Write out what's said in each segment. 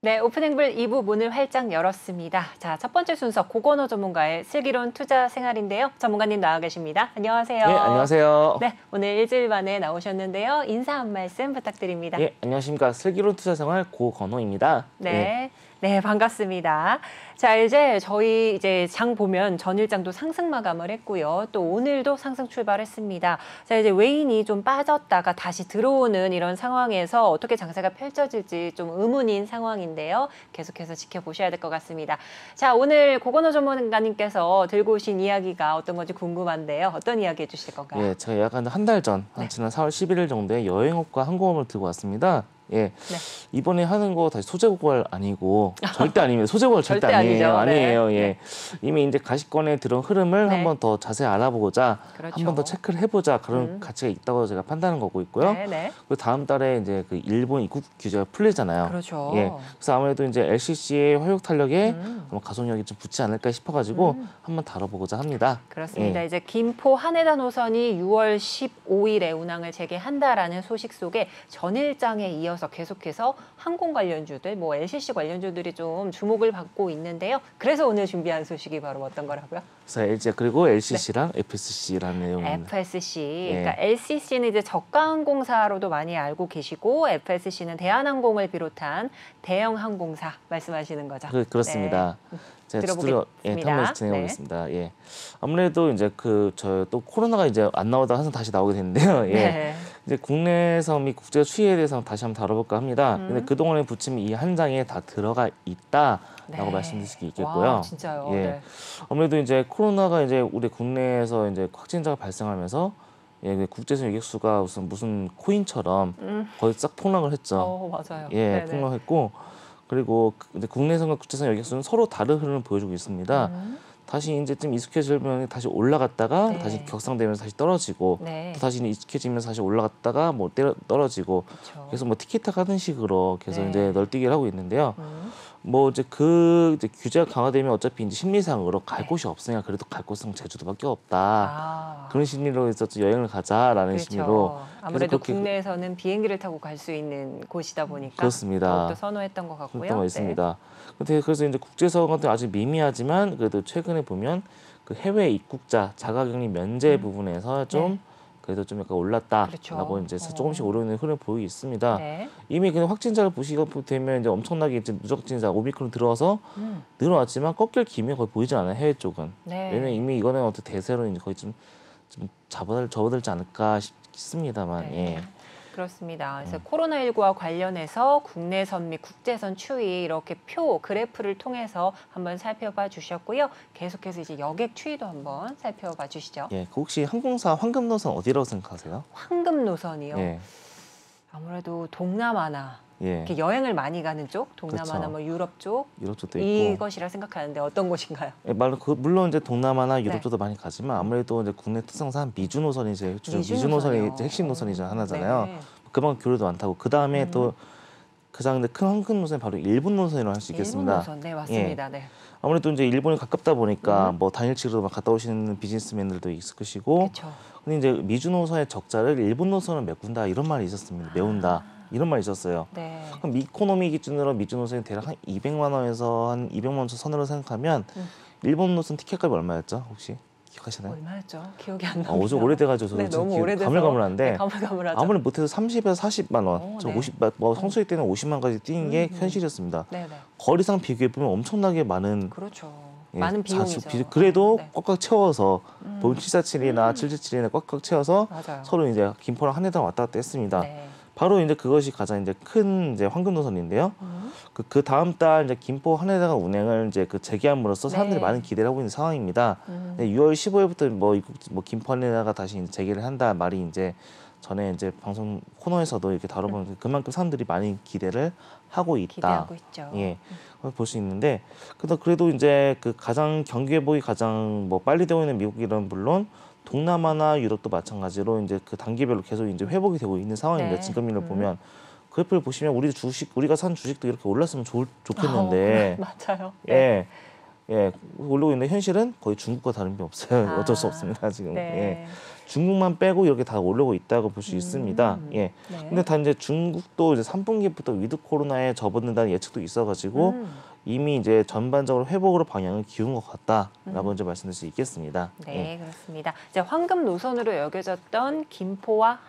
네, 오픈행블 2부 문을 활짝 열었습니다. 자, 첫 번째 순서 고건호 전문가의 슬기로운 투자 생활인데요. 전문가님 나와 계십니다. 안녕하세요. 네, 안녕하세요. 네, 오늘 일주일 만에 나오셨는데요. 인사 한 말씀 부탁드립니다. 예, 안녕하십니까. 슬기로운 투자 생활 고건호입니다. 네. 네, 반갑습니다. 자, 저희 장 보면 전일장도 상승 마감을 했고요. 또 오늘도 상승 출발했습니다. 자, 외인이 좀 빠졌다가 다시 들어오는 이런 상황에서 어떻게 장세가 펼쳐질지 좀 의문인 상황인데요. 계속해서 지켜보셔야 될 것 같습니다. 자, 오늘 고건호 전문가님께서 들고 오신 이야기가 어떤 건지 궁금한데요. 어떤 이야기 해주실 건가요? 예, 제가 약간 한 달 전, 지난 4월 11일 정도에 여행업과 항공업을 들고 왔습니다. 예, 네. 이번에 하는 거 다시 소재고갈 아니고 절대 아닙니다. 소재고갈 절대 아니에요. 아니에요. 네. 예, 네. 이미 이제 가시권에 들어온 흐름을 한 번 더 자세히 알아보고자 그렇죠. 한 번 더 체크를 해보자 그런 가치가 있다고 제가 판단한 거고 있고요. 그리고 다음 달에 이제 그 일본 입국 규제가 풀리잖아요. 그렇죠. 예, 그래서 아무래도 이제 LCC의 화력 탄력에 가속력이 좀 붙지 않을까 싶어가지고 한번 다뤄보고자 합니다. 그렇습니다. 예. 이제 김포 하네다 노선이 6월 15일에 운항을 재개한다라는 소식 속에 전일장에 이어서 계속해서 항공 관련주들, 뭐 LCC 관련주들이 좀 주목을 받고 있는데요. 그래서 오늘 준비한 소식이 바로 어떤 거라고요? 그래서 그리고 LCC랑 FSC라는 내용입니다. FSC, 그러니까 LCC는 이제 저가항공사로도 많이 알고 계시고 FSC는 대한항공을 비롯한 대형 항공사 말씀하시는 거죠? 그렇습니다. 제가 들어보겠습니다. 탐구에서 진행하겠습니다. 예, 아무래도 이제 저 또 코로나가 이제 안 나오다가 항상 다시 나오게 됐는데요. 예, 이제 국내에서 및 국제 추이에 대해서 다시 한번 다뤄볼까 합니다. 근데 그 동안에 부침이 이 한 장에 다 들어가 있다라고 말씀드릴 수 있겠고요. 와, 진짜요? 예, 아무래도 이제 코로나가 이제 우리 국내에서 이제 확진자가 발생하면서 국제선 여객수가 무슨 코인처럼 거의 싹 폭락을 했죠. 맞아요. 예, 폭락했고. 그리고 이제 국내선과 국제선 여객수는 서로 다른 흐름을 보여주고 있습니다. 다시 이제 좀 익숙해지면 다시 올라갔다가 다시 격상되면서 다시 떨어지고 또 다시 익숙해지면서 다시 올라갔다가 뭐 떨어지고 그래서 뭐 티키타카 하는 식으로 계속 이제 널뛰기를 하고 있는데요. 뭐 이제 규제가 강화되면 어차피 이제 심리상으로 갈 곳이 없으니까 그래도 갈 곳은 제주도밖에 없다. 그런 심리로 해서 여행을 가자라는 심리로 아무래도 국내에서는 비행기를 타고 갈 수 있는 곳이다 보니까 그렇습니다. 더욱더 선호했던 것 같고요. 그런 거 있습니다. 그래서 이제 국제선 같은 아주 미미하지만 그래도 최근에 보면 그 해외 입국자 자가격리 면제 부분에서 좀 그래도 좀 약간 올랐다라고 이제 조금씩 오르는 흐름을 보이고 있습니다. 이미 그냥 확진자를 보시게 되면 이제 엄청나게 이제 누적진자 오미크론 들어와서 늘어났지만 꺾일 기미가 거의 보이지 않아요. 해외 쪽은. 왜냐면 이미 이거는 어떤 대세로 이제 거의 좀 접어들지 않을까 싶습니다만. 예. 그렇습니다. 그래서 코로나19와 관련해서 국내선 및 국제선 추이 이렇게 그래프를 통해서 한번 살펴봐 주셨고요. 계속해서 이제 여객 추이도 한번 살펴봐 주시죠. 예, 혹시 항공사 황금 노선 어디라고 생각하세요? 황금 노선이요? 예. 아무래도 동남아나 예. 이렇게 여행을 많이 가는 쪽, 동남아나 뭐 유럽 쪽, 쪽도 있고 이것이라 생각하는데 어떤 곳인가요? 예, 물론 이제 동남아나 유럽 쪽도 많이 가지만 아무래도 이제 국내 특성상 미주 노선이 이제 미주 노선이 핵심 노선이죠 하나잖아요. 그만큼 교류도 많다고. 그 다음에 또 가장 큰 황금 노선이 바로 일본 노선이라고 할 수 있겠습니다. 일본 노선, 네 맞습니다. 네. 아무래도 이제 일본이 가깝다 보니까 뭐 당일치기로 막 갔다 오시는 비즈니스맨들도 있을 것이고. 근데 이제 미주 노선의 적자를 일본 노선을 메꾼다 이런 말이 있었습니다. 메운다. 이런 말이 있었어요. 그럼 이코노미 기준으로 미주 노선이 대략 한 200만 원에서 한 200만 원 선으로 생각하면 일본 노선 티켓값이 얼마였죠? 혹시 기억하시나요? 얼마였죠? 기억이 안 나요. 좀 오래돼가지고 너무 오래돼서 가물가물한데 가물가물하죠. 아무리 못해도 30에서 40만 원, 50, 성수기 때는 50만까지 뛰는 게 현실이었습니다. 거리상 비교해 보면 엄청나게 많은 많은 비용이죠. 그래도 꽉꽉 채워서 보잉 747이나 777이나 꽉꽉 채워서 서로 이제 김포랑 하네다 왔다 갔다 했습니다. 바로 이제 그것이 가장 이제 큰 이제 황금 노선인데요. 그 다음 달 이제 김포 하네다가 운행을 이제 재개함으로써 사람들이 많은 기대를 하고 있는 상황입니다. 6월 15일부터 뭐 김포 하네다가 다시 이제 재개를 한다 말이 이제 전에 이제 방송 코너에서도 이렇게 다뤄보면 그만큼 사람들이 많이 기대를 하고 있다. 기대하고 있죠. 예, 볼 수 있는데 그래도 이제 가장 경기 회복이 가장 빨리 되고 있는 미국이란 물론. 동남아나 유럽도 마찬가지로 이제 단계별로 계속 이제 회복이 되고 있는 상황입니다. 지금을 보면 그래프를 보시면 우리가 산 주식도 이렇게 올랐으면 좋겠는데. 맞아요. 예, 올라오고 있는 현실은 거의 중국과 다른 게 없어요. 어쩔 수 없습니다 지금. 예. 중국만 빼고 이렇게 다 오르고 있다고 볼 수 있습니다. 예. 네. 근데 단 이제 중국도 이제 3분기부터 위드 코로나에 접어든다는 예측도 있어가지고 이미 이제 전반적으로 회복으로 방향을 기운 것 같다라고 이제 말씀드릴 수 있겠습니다. 네, 예. 그렇습니다. 이제 황금 노선으로 여겨졌던 김포와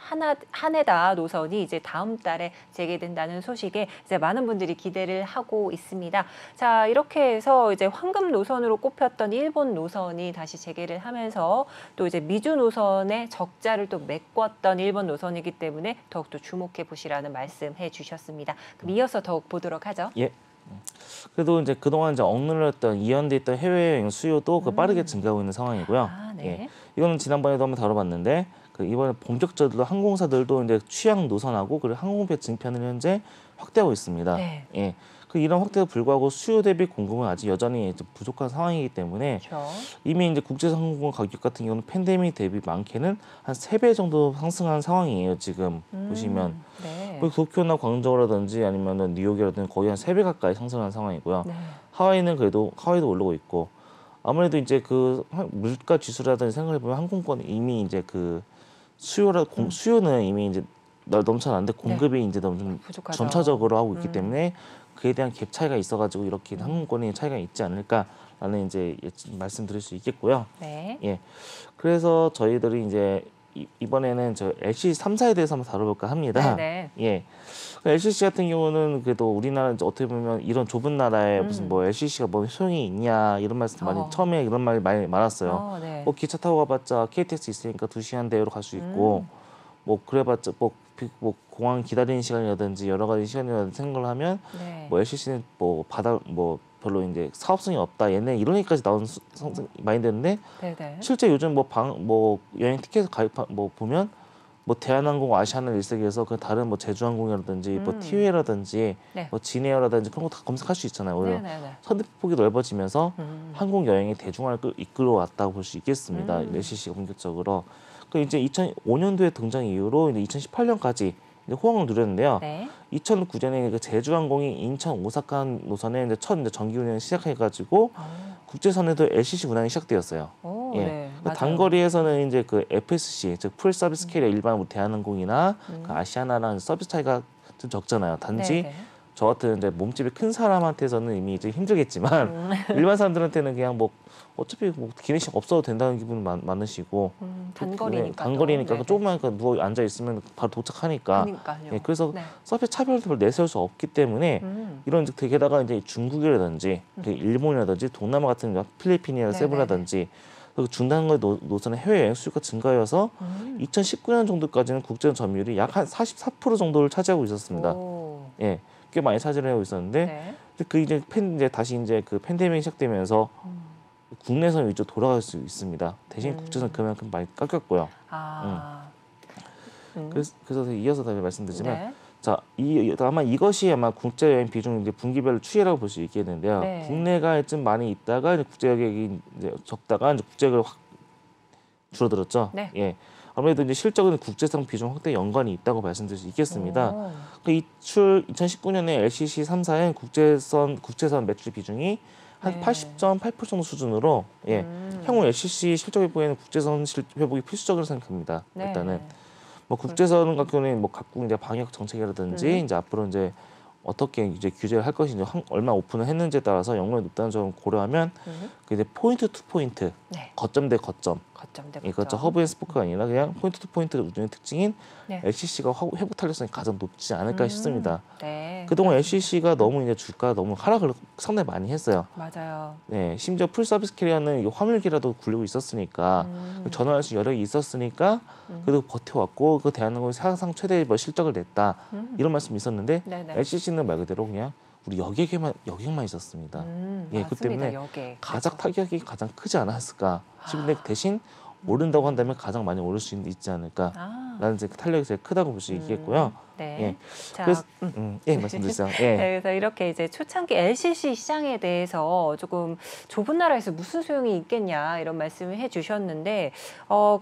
하네다 노선이 이제 다음 달에 재개된다는 소식에 이제 많은 분들이 기대를 하고 있습니다. 자, 이렇게 해서 이제 황금 노선으로 꼽혔던 일본 노선이 다시 재개를 하면서 또 이제 미주 노선의 적자를 또 메꿨던 일본 노선이기 때문에 더욱더 주목해 보시라는 말씀해 주셨습니다. 그럼 이어서 더욱 보도록 하죠. 예. 그래도 이제 그동안 이제 억눌렸던 이연돼 있던 해외여행 수요도 빠르게 증가하고 있는 상황이고요. 아, 네. 예. 이거는 지난번에도 한번 다뤄봤는데 이번에 본격적으로 항공사들도 이제 취향 노선하고 그리고 항공편 증편을 현재 확대하고 있습니다. 네. 예. 이런 확대에도 불구하고 수요 대비 공급은 아직 여전히 부족한 상황이기 때문에 그렇죠. 이미 이제 국제선 항공 가격 같은 경우는 팬데믹 대비 많게는 한 3배 정도 상승한 상황이에요. 지금 보시면 네. 도쿄나 광저우라든지 아니면 뉴욕이라든지 거의 한 3배 가까이 상승한 상황이고요. 네. 하와이도 오르고 있고 아무래도 이제 그 물가 지수라든지 생각해 보면 항공권 이미 이제 그 수요는 이미 이제 넘쳐나는데 공급이 이제 너무 부족하죠. 점차적으로 하고 있기 때문에 그에 대한 갭 차이가 있어가지고 이렇게 항공권의 차이가 있지 않을까라는 이제 말씀드릴 수 있겠고요. 네. 예. 그래서 저희들이 이제 이번에는 저 LCC 3사에 대해서 한번 다뤄볼까 합니다. 네. 예. LCC 같은 경우는 그래도 우리나라 어떻게 보면 이런 좁은 나라에 무슨 뭐 LCC가 뭐 소용이 있냐 이런 말씀 많이 처음에 이런 말 많이 많았어요. 네. 뭐 기차 타고 가봤자 KTX 있으니까 2시간 대로 갈 수 있고 뭐 그래봤자 뭐 공항 기다리는 시간이라든지 여러 가지 시간이라든지 생각을 하면 네. 뭐 LCC는 뭐 별로 이제 사업성이 없다 얘네 이런 얘기까지 나오는 마인드인데 네네. 실제 요즘 뭐 여행 티켓 보면 뭐 대한항공, 아시아나 일색에서 그 다른 뭐 제주항공이라든지 뭐 티웨이라든지 네. 뭐 진에어라든지 그런 거 다 검색할 수 있잖아요. 오히려 네네네. 선택폭이 넓어지면서 항공 여행의 대중화를 이끌어왔다고 볼 수 있겠습니다. LCC가 본격적으로. 그 이제 2005년도에 등장 이후로 이제 2018년까지 이제 호응을 누렸는데요. 네. 2009년에 그 제주항공이 인천, 오사카 노선에 이제 첫 장기 운행을 시작해가지고 국제선에도 LCC 운항이 시작되었어요. 오, 예. 네. 단거리에서는 이제 그 FSC, 즉 풀 서비스 캐리어 일반 뭐 대한항공이나 그 아시아나랑 서비스 차이가 좀 적잖아요. 단지 네네. 저 같은 이제 몸집이 큰 사람한테서는 이미 이제 힘들겠지만 일반 사람들한테는 그냥 뭐 어차피 뭐 기내식 없어도 된다는 기분 많으시고 단거리니까. 단거리니까 조금만 누워 앉아 있으면 바로 도착하니까. 그러니까요. 예, 그래서 네. 서비스 차별을 내세울 수 없기 때문에 이런 게다가 이제 중국이라든지 일본이라든지 동남아 같은 필리핀이나 네네네. 세부라든지 중단거리 노선의 해외여행 수요가 증가해서 2019년 정도까지는 국제선 점유율이 약 한 44% 정도를 차지하고 있었습니다. 오. 예, 꽤 많이 차지를 하고 있었는데 네. 이제 다시 이제 그 팬데믹이 시작되면서 국내선 위주로 돌아갈 수 있습니다. 대신 국제선 그만큼 많이 깎였고요. 아. 그래서 이어서 다시 말씀드리지만, 네. 자, 아마 이것이 아마 국제 여행 비중 이제 분기별로 추이라고 볼 수 있겠는데요. 네. 국내가 좀 많이 있다가 이제 국제 여객이 이제 적다가 이제 국제 여객이 확 줄어들었죠. 네. 예. 아무래도 이제 실적은 국제선 비중 확대 연관이 있다고 말씀드릴 수 있겠습니다. 오. 2019년에 LCC 3사의 국제선 매출 비중이 한 네. 80.8% 정도 수준으로 향후 LCC 실적 회복에는 국제선 회복이 필수적으로 생각합니다. 네. 일단은 뭐 국제선 같은 경우는 뭐 각국 이제 방역 정책이라든지 이제 앞으로 이제 어떻게 이제 규제를 할 것인지 얼마 오픈을 했는지에 따라서 영향이 높다는 점을 고려하면 그 이제 포인트 투 포인트, 네. 거점 대 거점, 거점 대 그렇죠. 거점. 허브 앤 스포크가 아니라 그냥 포인트 투 포인트 운영의 특징인 네. LCC가 회복 탄력성이 가장 높지 않을까 싶습니다. 네. 그동안 LCC가 너무 이제 주가가 너무 하락을 상당히 많이 했어요. 맞아요. 네, 심지어 풀 서비스 캐리어는 이거 화물기라도 굴리고 있었으니까 전환할 수 여력이 있었으니까 그래도 버텨왔고 그 대한항공이 사상 최대 뭐 실적을 냈다 이런 말씀이 있었는데 네네. LCC는 말 그대로 그냥 우리 여객만 있었습니다. 예, 그 때문에 여객. 가장 타격이 가장 크지 않았을까 싶은데 대신 오른다고 한다면 가장 많이 오를 수 있지 않을까. 라는 이제 탄력이 제일 크다고 볼 수 있겠고요. 네. 예. 자, 그래서, 예, 말씀드리세요. 예. 네, 그래서 이렇게 이제 초창기 LCC 시장에 대해서 조금 좁은 나라에서 무슨 소용이 있겠냐 이런 말씀을 해주셨는데,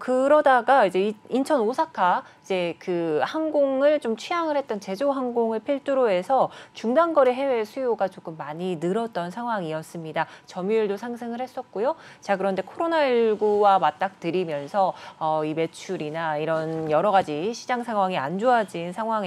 그러다가 이제 인천 오사카 이제 그 항공을 좀 취항을 했던 제조 항공을 필두로 해서 중단 거래 해외 수요가 조금 많이 늘었던 상황이었습니다. 점유율도 상승을 했었고요. 자, 그런데 코로나19와 맞닥뜨리면서 이 매출이나 이런 여러 가지 시장 상황이 안 좋아진 상황에서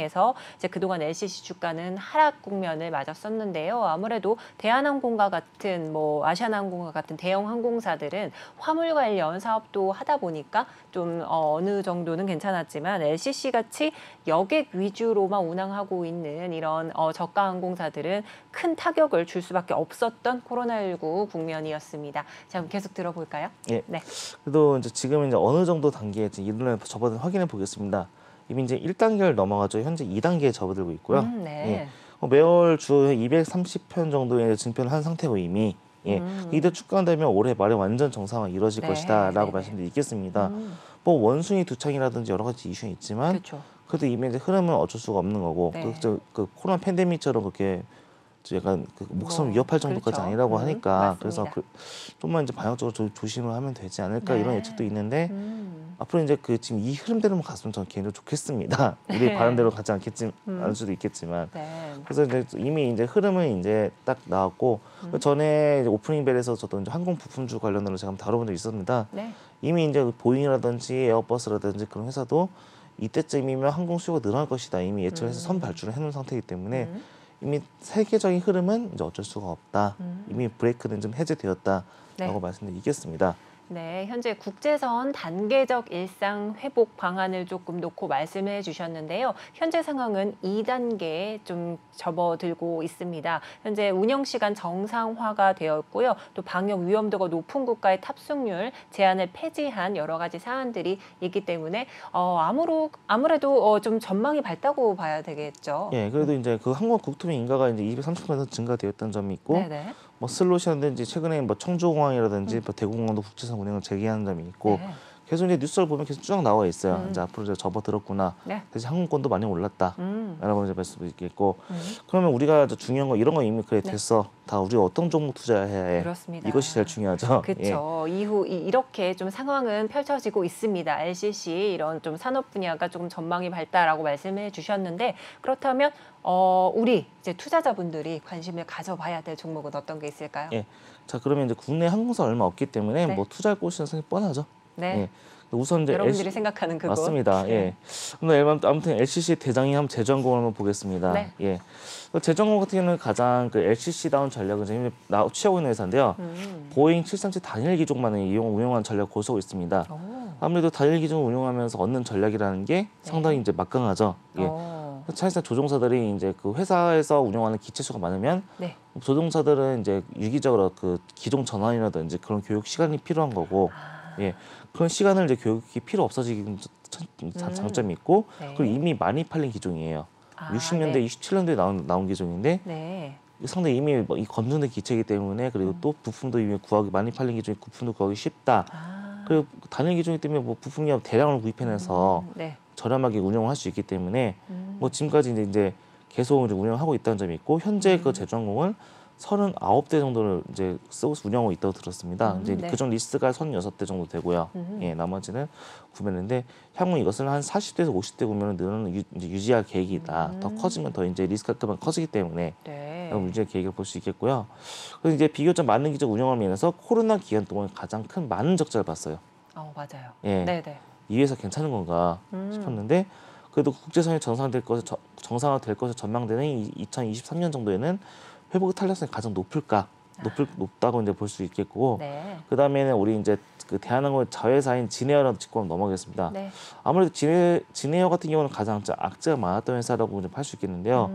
이제 그동안 LCC 주가는 하락 국면을 맞았었는데요. 아무래도 대한항공과 같은 뭐 아시아나항공과 같은 대형 항공사들은 화물 관련 사업도 하다 보니까 좀 어느 정도는 괜찮았지만 LCC 같이 여객 위주로만 운항하고 있는 이런 저가 항공사들은 큰 타격을 줄 수밖에 없었던 코로나19 국면이었습니다. 자, 그럼 계속 들어볼까요? 예. 네. 그래도 이제 지금 이제 어느 정도 단계에 이른을 접어든 확인해 보겠습니다. 이미 이제 1단계를 넘어가죠. 현재 2단계에 접어들고 있고요. 네. 예. 매월 주 230편 정도의 증편을 한 상태고 이미 예. 이대 축간되면 올해 말에 완전 정상화 이루어질 네. 것이다라고 네. 말씀드리겠습니다. 뭐 원숭이 두창이라든지 여러 가지 이슈는 있지만 그렇죠. 그래도 이미 이제 흐름은 어쩔 수가 없는 거고 네. 그 코로나 팬데믹처럼 그렇게 약간 그 목숨 위협할 정도까지 그렇죠. 아니라고 하니까 그래서 맞습니다. 좀만 이제 방역적으로 조심을 하면 되지 않을까 네. 이런 예측도 있는데 앞으로 이제 그 지금 이 흐름대로만 갔으면 저는 개인적으로 좋겠습니다. 우리 네. 바람대로 가지 않을 수도 있겠지만 네. 그래서 이제 이미 이제 흐름은 이제 딱 나왔고 그 전에 이제 오프닝 벨에서 저도 이제 항공 부품주 관련으로 제가 한번 다뤄본 적이 있었습니다. 네. 이미 이제 보잉이라든지 에어버스라든지 그런 회사도 이때쯤이면 항공 수요가 늘어날 것이다 이미 예측을 해서 선 발주를 해놓은 상태이기 때문에 이미 세계적인 흐름은 이제 어쩔 수가 없다. 이미 브레이크는 좀 해제되었다라고 네. 말씀드리겠습니다. 네, 현재 국제선 단계적 일상 회복 방안을 조금 놓고 말씀해 주셨는데요. 현재 상황은 2단계에 좀 접어들고 있습니다. 현재 운영 시간 정상화가 되었고요. 또 방역 위험도가 높은 국가의 탑승률 제한을 폐지한 여러 가지 사안들이 있기 때문에 아무래도 좀 전망이 밝다고 봐야 되겠죠. 예, 그래도 이제 그 항공 국토비 인가가 이제 230% 증가되었다는 점이 있고, 네네. 뭐 슬롯이라든지 최근에 뭐 청주공항이라든지 뭐 대구공항도 국제선 운행을 재개하는 점이 있고, 네. 계속 이제 뉴스를 보면 계속 쭉 나와 있어요. 이제 앞으로 이제 접어들었구나. 네. 대신 항공권도 많이 올랐다. 라고 이제 말씀을 드리겠고, 그러면 우리가 중요한 거 이런 거 이미 그래 됐어. 다 우리가 어떤 종목 투자해야 해. 그렇습니다. 이것이 제일 중요하죠. 그렇죠. 이후 이렇게 좀 상황은 펼쳐지고 있습니다. LCC 이런 좀 산업 분야가 조금 전망이 밝다라고 말씀해 주셨는데 그렇다면 우리 이제 투자자분들이 관심을 가져봐야 될 종목은 어떤 게 있을까요? 예. 자, 그러면 이제 국내 항공사 얼마 없기 때문에 네. 뭐 투자할 곳이라는 생각이 뻔하죠. 네. 예. 우선 이제 여러분들이 생각하는 그거. 맞습니다. 예. 근데 아무튼 LCC 대장이 한번 제주항공을 한번 보겠습니다. 네. 예. 제주항공 같은 경우는 가장 그 LCC다운 전략을 지금 취하고 있는 회사인데요. 보잉 737 단일 기종만을 운영하는 전략을 고수하고 있습니다. 아무래도 단일 기종을 운영하면서 얻는 전략이라는 게 상당히 이제 막강하죠. 예. 사실상 조종사들이 이제 그 회사에서 운영하는 기체 수가 많으면 네. 조종사들은 이제 유기적으로 그 기종 전환이라든지 그런 교육 시간이 필요한 거고, 예. 그런 시간을 이제 교육이 필요 없어지는 장점이 있고, 네. 그리고 이미 많이 팔린 기종이에요. 60년대, 네. 27년도에 나온 기종인데 네. 상당히 이미 이 검증된 기체이기 때문에 그리고 또 부품도 이미 구하기 많이 팔린 기종이 부품도 구하기 쉽다. 그리고 단일 기종이기 때문에 뭐 부품이 대량으로 구입해내서 네. 저렴하게 운영을 할 수 있기 때문에 뭐 지금까지 이제 계속 운영하고 있다는 점이 있고 현재 그 제주항공은 39대 정도를 이제 쓰고 운영하고 있다고 들었습니다. 이제 네. 그중 리스트가 36대 정도 되고요. 예, 나머지는 구매했는데 향후 이것을 한 40대에서 50대 구매는 이제 유지할 계획이다. 더 커지면 더 이제 리스크가 그만 커지기 때문에 네. 유지할 계획을 볼 수 있겠고요. 그래서 이제 비교적 많은 기적 운영을 면해서 코로나 기간 동안 가장 큰 많은 적자를 봤어요. 맞아요. 예. 네네. 이 회사 괜찮은 건가 싶었는데 그래도 국제선이 정상화될 것을 전망되는 2023년 정도에는 회복 탄력성이 가장 높다고 이제 볼 수 있겠고, 네. 그 다음에는 우리 이제 그 대한항공 자회사인 진에어라는 짚고 한번 넘어가겠습니다. 네. 아무래도 진에어 같은 경우는 가장 악재가 많았던 회사라고 볼 수 있겠는데요.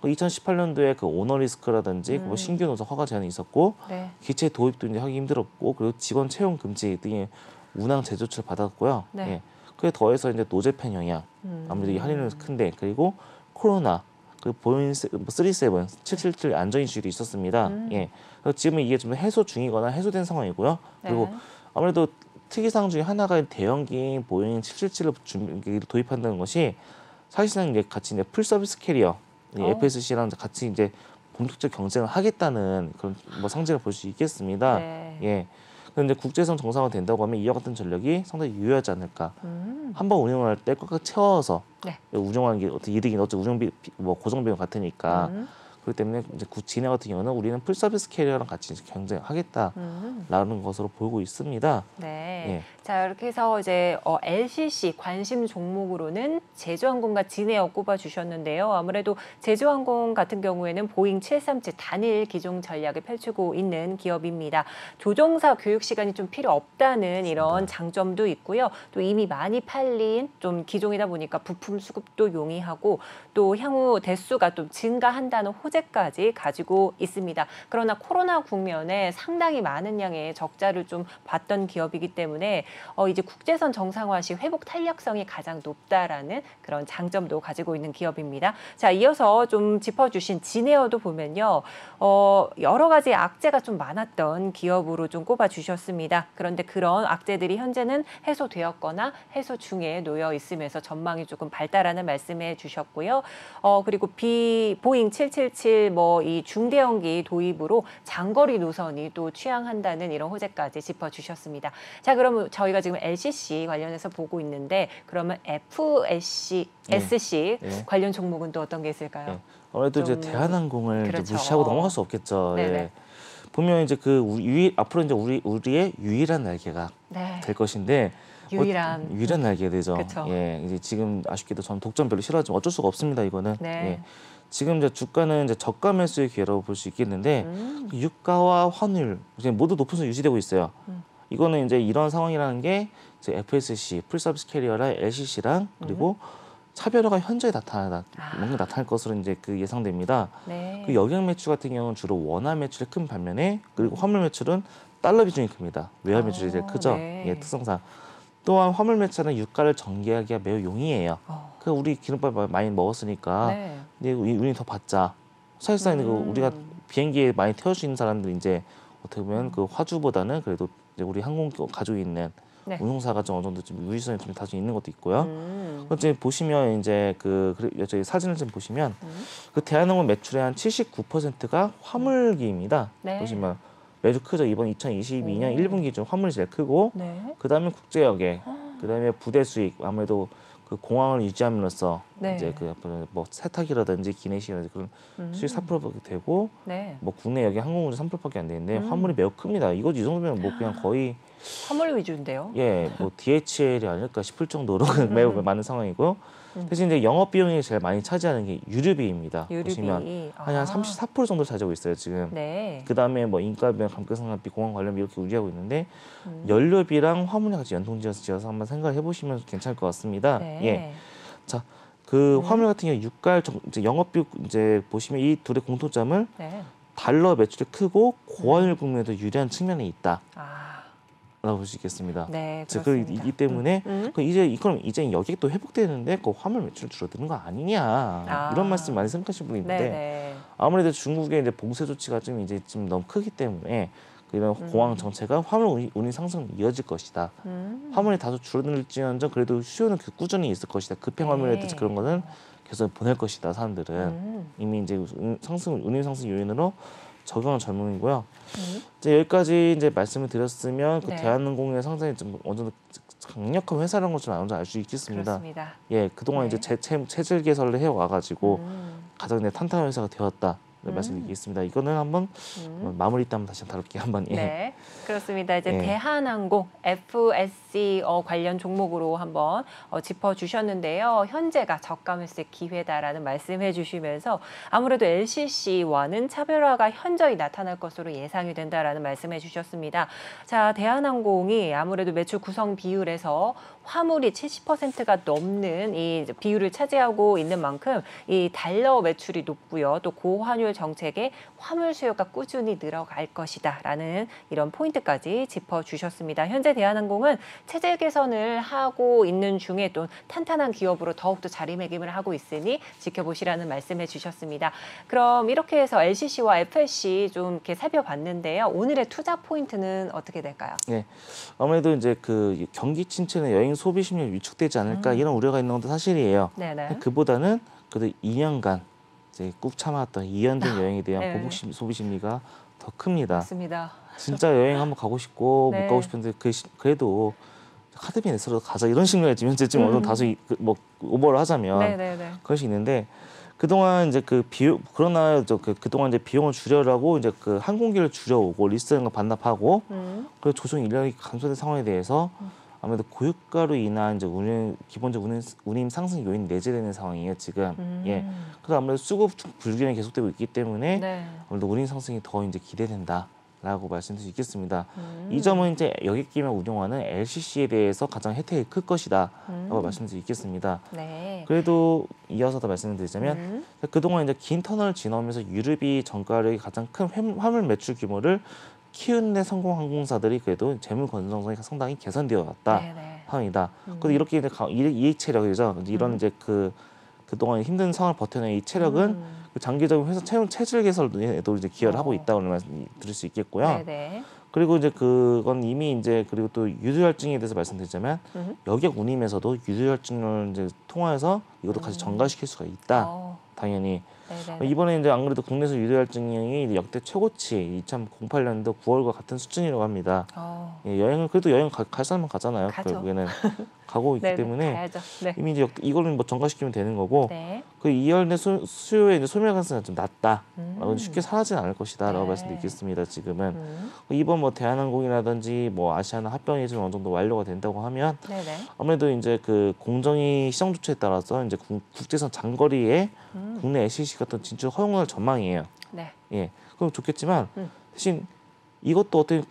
2018년도에 그 오너 리스크라든지 뭐 신규 노선 허가 제한이 있었고, 네. 기체 도입도 이제 하기 힘들었고, 그리고 직원 채용 금지 등의 운항 제조치를 받았고요. 네. 예. 그에 더해서 이제 노제팬 영향, 아무래도 이 할인은 큰데, 그리고 코로나, 그리고 보잉 37, 777 안전 이슈들이 있었습니다. 예. 그래서 지금은 이게 좀 해소 중이거나 해소된 상황이고요. 그리고 네. 아무래도 특이사항 중에 하나가 대형기인 보잉 777을 도입한다는 것이 사실상 이제 같이 이제 풀서비스 캐리어 FSC랑 같이 이제 본격적 경쟁을 하겠다는 그런 뭐 상징을 볼 수 있겠습니다. 네. 예. 그런데 국제선 정상화 된다고 하면 이와 같은 전력이 상당히 유효하지 않을까. 한번 운영을 할 때 꽉꽉 채워서 네. 운영하는 게 어떤 이득이 어차피 운영비 뭐 고정비용 같으니까. 그렇기 때문에 이제 진해 같은 경우는 우리는 풀서비스 캐리어랑 같이 이제 경쟁하겠다라는 것으로 보고 있습니다. 네. 예. 자, 이렇게 해서 이제 LCC 관심 종목으로는 제주항공과 진에어 꼽아 주셨는데요. 아무래도 제주항공 같은 경우에는 보잉 737 단일 기종 전략을 펼치고 있는 기업입니다. 조종사 교육 시간이 좀 필요 없다는 이런 장점도 있고요. 또 이미 많이 팔린 좀 기종이다 보니까 부품 수급도 용이하고 또 향후 대수가 좀 증가한다는 호재까지 가지고 있습니다. 그러나 코로나 국면에 상당히 많은 양의 적자를 좀 봤던 기업이기 때문에 이제 국제선 정상화 시 회복 탄력성이 가장 높다라는 그런 장점도 가지고 있는 기업입니다. 자, 이어서 좀 짚어주신 진에어도 보면요, 여러 가지 악재가 좀 많았던 기업으로 좀 꼽아주셨습니다. 그런데 그런 악재들이 현재는 해소되었거나 해소 중에 놓여 있으면서 전망이 조금 밝다라는 말씀해 주셨고요. 그리고 보잉 777 뭐 이 중대형기 도입으로 장거리 노선이 또 취향한다는 이런 호재까지 짚어주셨습니다. 자, 그러면 저희가 지금 LCC 관련해서 보고 있는데 그러면 FSC 관련 종목은 또 어떤 게 있을까요? 아무래도 이제 대한항공을 그렇죠. 이제 무시하고 넘어갈 수 없겠죠. 네네. 예. 보면 이제 앞으로 이제 우리의 유일한 날개가 될 것인데 유일한 날개가 되죠. 그쵸. 예, 이제 지금 아쉽게도 저는 독점 별로 싫어하지만 어쩔 수가 없습니다. 이거는. 네. 예. 지금 이제 주가는 이제 저가 매수의 기회라고 볼 수 있겠는데 유가와 환율 이제 모두 높은 수준 유지되고 있어요. 이거는 이제 이런 상황이라는 게 이제 FSC, 풀서비스 캐리어랑 LCC랑 그리고 차별화가 현저히 뭔가 나타날 것으로 이제 그 예상됩니다. 네. 그 여객 매출 같은 경우는 주로 원화 매출이 큰 반면에 그리고 화물 매출은 달러 비중이 큽니다. 외화 매출이 제일 크죠. 네. 예, 특성상. 또한 화물 매출은 유가를 전개하기가 매우 용이해요. 그 우리 기름밥 많이 먹었으니까 네. 근데 운이 더 받자. 사실상 우리가 비행기에 많이 태울 수 있는 사람들 이제 어떻게 보면 그 화주보다는 그래도 이제 우리 항공 가지고 있는 네. 운송사가 좀 어느 정도 좀 유의성이 좀 다소 있는 것도 있고요. 이제 보시면 이제 저희 사진을 좀 보시면 그 대한항공 매출의 한 79%가 화물기입니다. 네. 보시면 매주 크죠. 이번 2022년 1분기 기준 화물이 제일 크고 네. 그다음에 국제여객, 그다음에 부대 수익 아무래도 그 공항을 유지함으로써 네. 이제 그 뭐 세탁이라든지 기내식이라든지 그런 수익 4%밖에 되고 네. 뭐 국내 여기 항공우주 3%밖에 안 되는데 화물이 매우 큽니다. 이거 이 정도면 뭐 그냥 거의 화물 위주인데요. 예, 뭐 DHL이 아닐까 싶을 정도로 매우 많은 상황이고 대신 이제 영업 비용이 제일 많이 차지하는 게 유류비입니다. 보시면 한 34% 정도 차지하고 있어요 지금. 네. 그다음에 뭐 인건비, 감가상각비, 공항 관련비 이렇게 우지하고 있는데 연료비랑 화물이 같이 연동지어서 한번 생각을 해보시면 괜찮을 것 같습니다. 네. 예, 자. 그 화물 같은 경우 유가 이제 영업비 이제 보시면 이 둘의 공통점을 네. 달러 매출이 크고 고환율 국면에도 유리한 측면이 있다. 라고 볼 수 있겠습니다. 네, 그렇습니다. 이 때문에 그럼 이제 여객도 회복되는데 그 화물 매출 줄어드는 거 아니냐 이런 말씀 많이 생각하시는 분이 있는데 네네. 아무래도 중국의 이제 봉쇄 조치가 좀 너무 크기 때문에 이런 공항 정체가 화물 운임 상승 이어질 것이다. 화물이 다소 줄어들지언정 그래도 수요는 꾸준히 있을 것이다. 급행 화물이라든지 그런 거는 계속 보낼 것이다. 사람들은 이미 이제 운임 상승 요인으로 적용한 전문이고요. 이제 여기까지 이제 말씀을 드렸으면 그 네. 대한항공의 상당히 좀 어느 정도 강력한 회사라는 것을 어느 정도 알 수 있겠습니다. 그렇습니다. 예, 그동안 네. 이제 체질 개선을 해와가지고 가장 탄탄한 회사가 되었다. 말씀드리겠습니다. 이거는 한번 마무리 때 한번 다시 다룰게요. 한번. 예. 네, 그렇습니다. 이제 예. 대한항공 FSC 관련 종목으로 한번 짚어주셨는데요. 현재가 저가 매수의 기회다라는 말씀해 주시면서 아무래도 LCC와는 차별화가 현저히 나타날 것으로 예상이 된다라는 말씀해 주셨습니다. 자, 대한항공이 아무래도 매출 구성 비율에서 화물이 70%가 넘는 이 비율을 차지하고 있는 만큼 이 달러 매출이 높고요. 또 고환율 정책에 화물 수요가 꾸준히 늘어갈 것이다라는 이런 포인트까지 짚어주셨습니다. 현재 대한항공은 체제 개선을 하고 있는 중에 또 탄탄한 기업으로 더욱더 자리매김을 하고 있으니 지켜보시라는 말씀해 주셨습니다. 그럼 이렇게 해서 LCC와 FSC 좀 이렇게 살펴봤는데요. 오늘의 투자 포인트는 어떻게 될까요? 네, 아무래도 이제 그 경기 침체는 여행 소비 심리가 위축되지 않을까 이런 우려가 있는 것도 사실이에요. 네네. 그보다는 그래도 2년간 이제 꾹 참아왔던 2년 된 여행에 대한 네. 보복 소비 심리가 더 큽니다. 맞습니다. 진짜 여행 한번 가고 싶고 네. 못 가고 싶은데 그래도 카드비 내서라도 가자 이런 식으로 지금 현재 좀 어느 정도 다소 뭐 오버를 하자면 네네네. 그럴 수 있는데 그동안 이제 그 비용 그러나 그동안 이제 비용을 줄여라고 이제 그 항공기를 줄여오고 리스트는 반납하고 그리고 조정 인력이 감소된 상황에 대해서 아무래도 고유가로 인한 이제 기본적 운임 상승 요인이 내재되는 상황이에요 지금. 예. 그래서 아무래도 수급 불균형이 계속되고 있기 때문에 네. 아무래도 운임 상승이 더 이제 기대된다라고 말씀드릴 수 있겠습니다. 이 점은 이제 여객기만 운영하는 LCC에 대해서 가장 혜택이 클 것이다라고 말씀드릴 수 있겠습니다. 네. 그래도 이어서 더 말씀을 드리자면 그동안 이제 긴 터널을 지나오면서 유럽이 전가력이 가장 큰 화물 매출 규모를 키우는 데 성공 항공사들이 그래도 재무 건전성이 상당히 개선되어 왔다 상황이다. 그래도 이렇게 이제 이익 체력이죠. 이런 이제 그동안 힘든 상황을 버텨낸 이 체력은 그 장기적인 회사 체질 개선에도 이제 기여를 하고 있다고 말씀 드릴 수 있겠고요. 네네. 그리고 이제 그건 이미 이제 그리고 또 유료혈증에 대해서 말씀드리자면 여객 운임에서도 유료혈증을 이제 통해서 이것도 같이 전가시킬 수가 있다. 당연히. 네네. 이번에 이제 안 그래도 국내에서 유료혈증이 역대 최고치 2008년도 9월과 같은 수준이라고 합니다. 예, 여행을 그래도 여행 갈 사람은 가잖아요. 가죠. 결국에는 가고 있기 네네. 때문에 가야죠. 네. 이미 이제 이거는 뭐 전가시키면 되는 거고 네. 그 2월 내 수요의 이제 소멸 가능성이 좀 낮다. 쉽게 사라지는 않을 것이다라고 네. 말씀드리겠습니다. 지금은 이번 뭐 대한항공이라든지 뭐 아시아나 합병이 좀 어느 정도 완료가 된다고 하면 네네. 아무래도 이제 그 공정위 시장 조치에 따라서 이제 국제선 장거리에 국내 LCC 같은 진출 허용할 전망이에요. 네. 예, 그럼 좋겠지만 대신 이것도 어떻게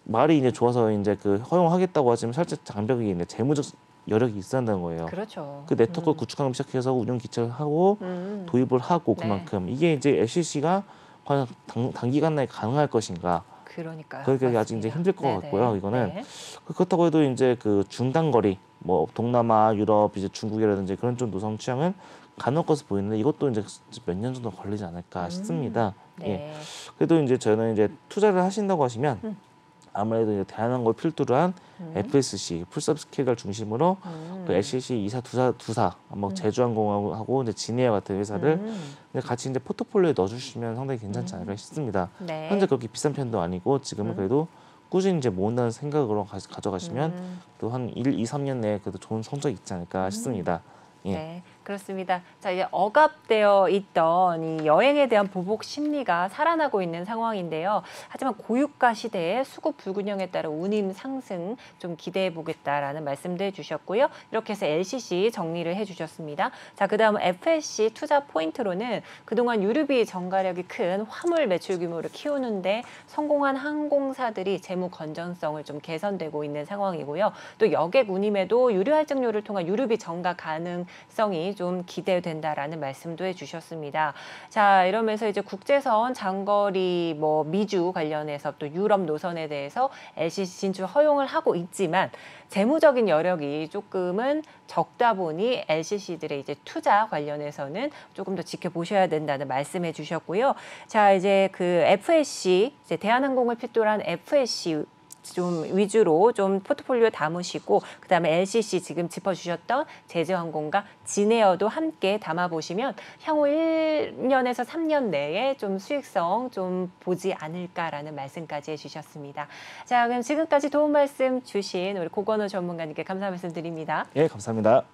말이 이제 좋아서 이제 그 허용하겠다고 하지만 살짝 장벽이 있는 재무적 여력이 있어야 한다는 거예요. 그렇죠. 그 네트워크 구축하기 시작해서 운영 기체를 하고 도입을 하고 그만큼 이게 이제 LCC가 과연 단기간 내에 가능할 것인가? 그러니까요. 그게 아직 맞습니다. 이제 힘들 것 네네. 같고요. 이거는 네. 그렇다고 해도 이제 그 중단거리 뭐 동남아, 유럽, 이제 중국이라든지 그런 쪽 노선 취향은 가능할 것으로 보이는데 이것도 이제 몇 년 정도 걸리지 않을까 싶습니다. 네. 예. 그래도 이제 저는 이제 투자를 하신다고 하시면 아무래도 이제 대한항공을 필두로 한 FSC 풀서비스케이를 중심으로 그 LCC 이사 두사 뭐 제주항공하고 이제 진에어 같은 회사를 같이 이제 포트폴리오에 넣어주시면 상당히 괜찮지 않을까 싶습니다. 네. 현재 그렇게 비싼 편도 아니고 지금은 그래도 꾸준히 이제 모은다는 생각으로 가져가시면 또 한 1, 2, 3년 내에 그래도 좋은 성적이 있지 않을까 싶습니다. 예. 네, 그렇습니다. 자, 이제 억압되어 있던 이 여행에 대한 보복 심리가 살아나고 있는 상황인데요. 하지만 고유가 시대에 수급 불균형에 따른 운임 상승 좀 기대해 보겠다라는 말씀도 해주셨고요. 이렇게 해서 LCC 정리를 해주셨습니다. 자, 그다음 FSC 투자 포인트로는 그동안 유류비 전가력이 큰 화물 매출 규모를 키우는데 성공한 항공사들이 재무 건전성을 좀 개선되고 있는 상황이고요. 또 여객 운임에도 유류 할증료를 통한 유류비 전가 가능성이 좀 기대된다라는 말씀도 해주셨습니다. 자, 이러면서 이제 국제선 장거리 뭐 미주 관련해서 또 유럽 노선에 대해서 LCC 진출 허용을 하고 있지만 재무적인 여력이 조금은 적다 보니 LCC들의 이제 투자 관련해서는 조금 더 지켜보셔야 된다는 말씀해 주셨고요. 자, 이제 그 FSC, 이제 대한항공을 필두로 한 FSC 좀 위주로 좀 포트폴리오 담으시고 그다음에 LCC 지금 짚어주셨던 제주항공과 진에어도 함께 담아보시면 향후 1년에서 3년 내에 좀 수익성 좀 보지 않을까라는 말씀까지 해주셨습니다. 자, 그럼 지금까지 도움 말씀 주신 우리 고건호 전문가님께 감사 말씀드립니다. 예, 감사합니다.